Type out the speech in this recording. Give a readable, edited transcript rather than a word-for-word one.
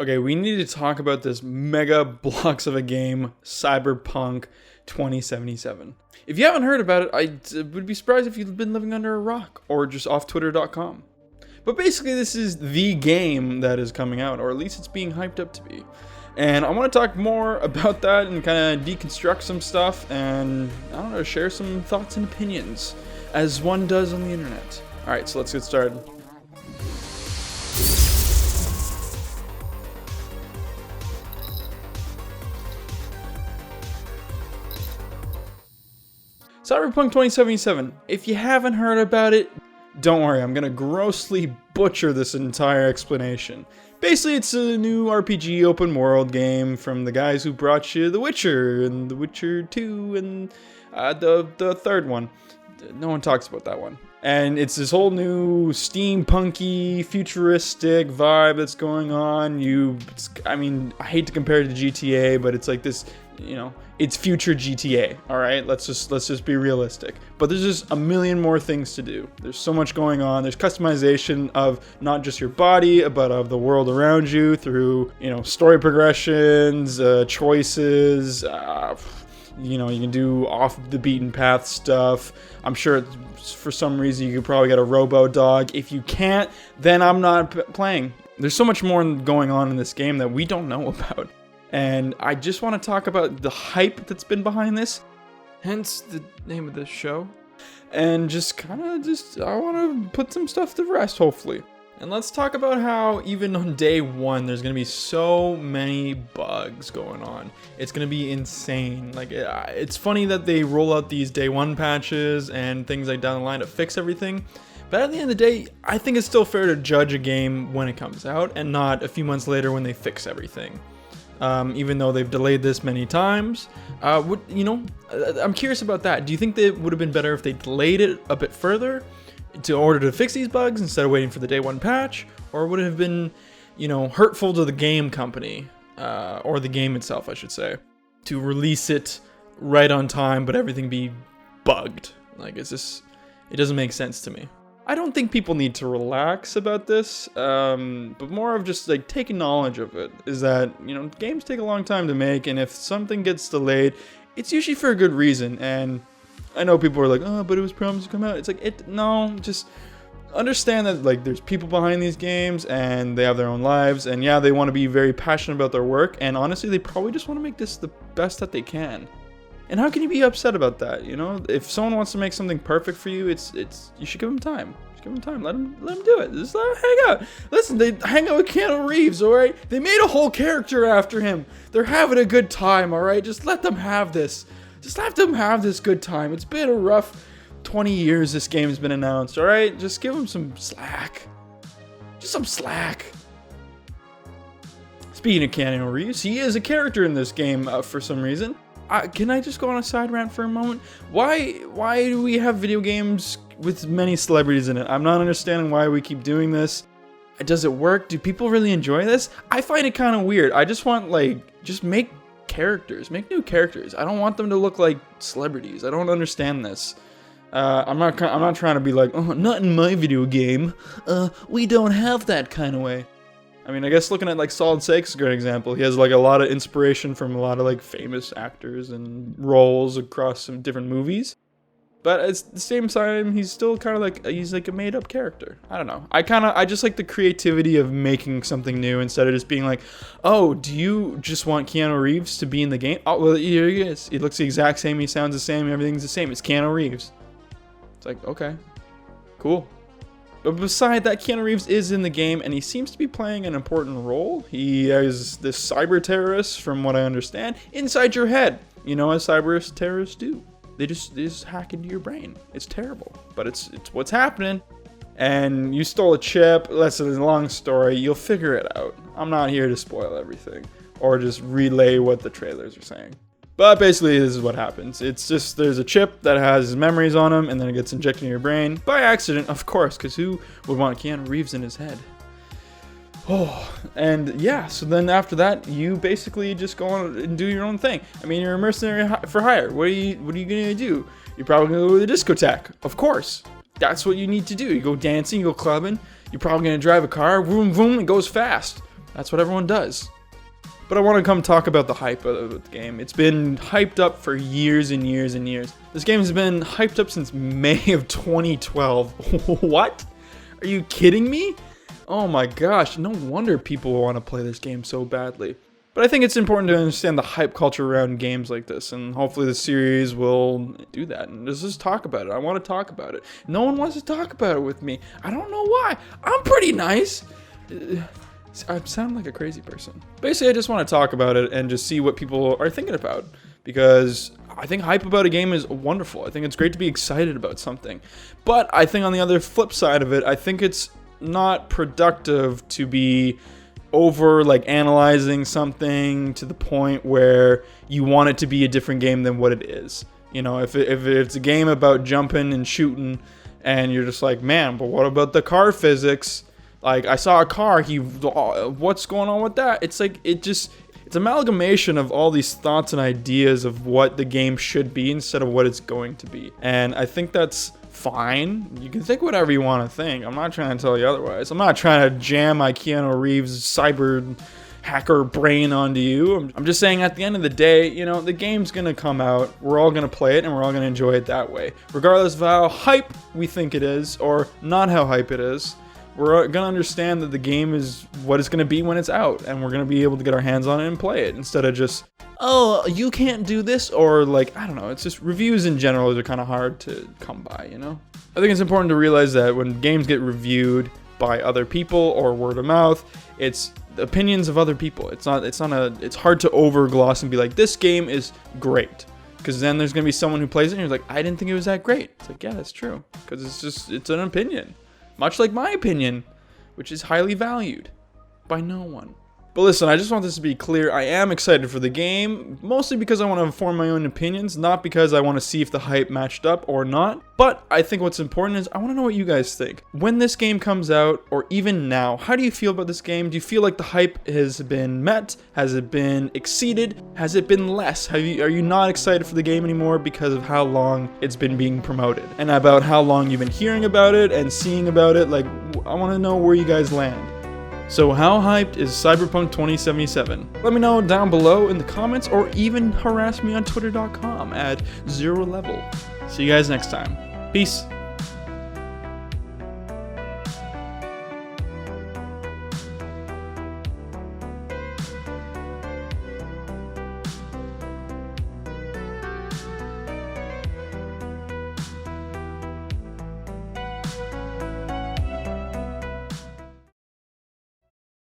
Okay, we need to talk about this mega blocks of a game, Cyberpunk 2077. If you haven't heard about it, I would be surprised if you've been living under a rock or just off twitter.com. But basically, this is the game that is coming out, or at least it's being hyped up to be. And I want to talk more about that and kind of deconstruct some stuff and, I don't know, share some thoughts and opinions, as one does on the internet. Alright, so let's get started. Cyberpunk 2077. If you haven't heard about it, don't worry, I'm gonna grossly butcher this entire explanation. Basically, it's a new RPG open world game from the guys who brought you The Witcher and The Witcher 2 and the third one. No one talks about that one. And it's this whole new steampunky, futuristic vibe that's going on. I hate to compare it to GTA, but it's like this, it's future GTA, all right? Let's just be realistic. But there's just a million more things to do. There's so much going on. There's customization of not just your body, but of the world around you through, story progressions, choices, you can do off the beaten path stuff. I'm sure for some reason you could probably get a robo dog. If you can't, then I'm not playing. There's so much more going on in this game that we don't know about. And I just want to talk about the hype that's been behind this, hence the name of this show. And I want to put some stuff to rest, hopefully. And let's talk about how even on day one, there's going to be so many bugs going on. It's going to be insane. It's funny that they roll out these day one patches and things like down the line to fix everything. But at the end of the day, I think it's still fair to judge a game when it comes out and not a few months later when they fix everything. Even though they've delayed this many times. I'm curious about that. Do you think that it would have been better if they delayed it a bit further in order to fix these bugs instead of waiting for the day one patch? Or would it have been, hurtful to the game company, or the game itself, I should say, to release it right on time, but everything be bugged? It doesn't make sense to me. I don't think people need to relax about this, but more of just taking knowledge of it is that, games take a long time to make, and if something gets delayed, it's usually for a good reason. And I know people are like, oh, but it was promised to come out. It's just understand that there's people behind these games and they have their own lives, and yeah, they want to be very passionate about their work, and honestly, they probably just want to make this the best that they can. And how can you be upset about that? If someone wants to make something perfect for you, you should give them time. Just give them time. Let them do it. Just let them hang out. Listen, they hang out with Keanu Reeves, all right? They made a whole character after him. They're having a good time, all right? Just let them have this. Just let them have this good time. It's been a rough 20 years this game's been announced, all right? Just give them some slack. Just some slack. Speaking of Keanu Reeves, he is a character in this game for some reason. Can I just go on a side rant for a moment? Why do we have video games with many celebrities in it? I'm not understanding why we keep doing this. Does it work? Do people really enjoy this? I find it kind of weird. I just want just make characters, make new characters. I don't want them to look like celebrities. I don't understand this. I'm not trying to be like, oh, not in my video game. We don't have that kind of way. I mean, I guess looking at Solid Snake is a great example. He has a lot of inspiration from a lot of famous actors and roles across some different movies. But at the same time, he's still kind of he's a made up character. I don't know. I just like the creativity of making something new instead of just being like, oh, do you just want Keanu Reeves to be in the game? Oh, well, here he is. He looks the exact same. He sounds the same. Everything's the same. It's Keanu Reeves. It's okay, cool. But beside that, Keanu Reeves is in the game, and he seems to be playing an important role. He is this cyber terrorist, from what I understand, inside your head. As cyber terrorists do. They just hack into your brain. It's terrible, but it's what's happening. And you stole a chip. That's a long story. You'll figure it out. I'm not here to spoil everything or just relay what the trailers are saying. But basically, this is what happens. It's just there's a chip that has his memories on him, and then it gets injected in your brain by accident, of course, because who would want Keanu Reeves in his head? Oh, and yeah, so then after that, you basically just go on and do your own thing. I mean, you're a mercenary for hire. What are you gonna do? You're probably gonna go to the discotheque, of course. That's what you need to do. You go dancing, you go clubbing. You're probably gonna drive a car, vroom vroom, it goes fast. That's what everyone does. But I want to come talk about the hype of the game. It's been hyped up for years and years and years. This game has been hyped up since May of 2012. What? Are you kidding me? Oh my gosh, no wonder people want to play this game so badly. But I think it's important to understand the hype culture around games like this, and hopefully the series will do that. And let's just talk about it. I want to talk about it. No one wants to talk about it with me. I don't know why. I'm pretty nice. I sound like a crazy person. Basically, I just want to talk about it and just see what people are thinking about, because I think hype about a game is wonderful. I think it's great to be excited about something. But I think on the other flip side of it, I think it's not productive to be over analyzing something to the point where you want it to be a different game than what it is. You know, if it's a game about jumping and shooting and you're just like, man, but what about the car physics? Like, I saw a car, what's going on with that? It's like, it's amalgamation of all these thoughts and ideas of what the game should be instead of what it's going to be. And I think that's fine. You can think whatever you want to think. I'm not trying to tell you otherwise. I'm not trying to jam my Keanu Reeves cyber hacker brain onto you. I'm just saying, at the end of the day, you know, the game's gonna come out. We're all gonna play it and we're all gonna enjoy it that way. Regardless of how hype we think it is or not how hype it is. We're going to understand that the game is what it's going to be when it's out, and we're going to be able to get our hands on it and play it, instead of just, oh, you can't do this, or I don't know, it's just reviews in general are kind of hard to come by, you know? I think it's important to realize that when games get reviewed by other people or word of mouth, it's the opinions of other people. It's hard to overgloss and be like, this game is great. Because then there's going to be someone who plays it and you're like, I didn't think it was that great. It's like, yeah, that's true. Because it's an opinion. Much like my opinion, which is highly valued by no one. But listen, I just want this to be clear. I am excited for the game, mostly because I want to form my own opinions, not because I want to see if the hype matched up or not. But I think what's important is I want to know what you guys think. When this game comes out, or even now, how do you feel about this game? Do you feel like the hype has been met? Has it been exceeded? Has it been less? Are you not excited for the game anymore because of how long it's been being promoted? And about how long you've been hearing about it and seeing about it? I want to know where you guys land. So how hyped is Cyberpunk 2077? Let me know down below in the comments, or even harass me on twitter.com at Xero Level. See you guys next time. Peace.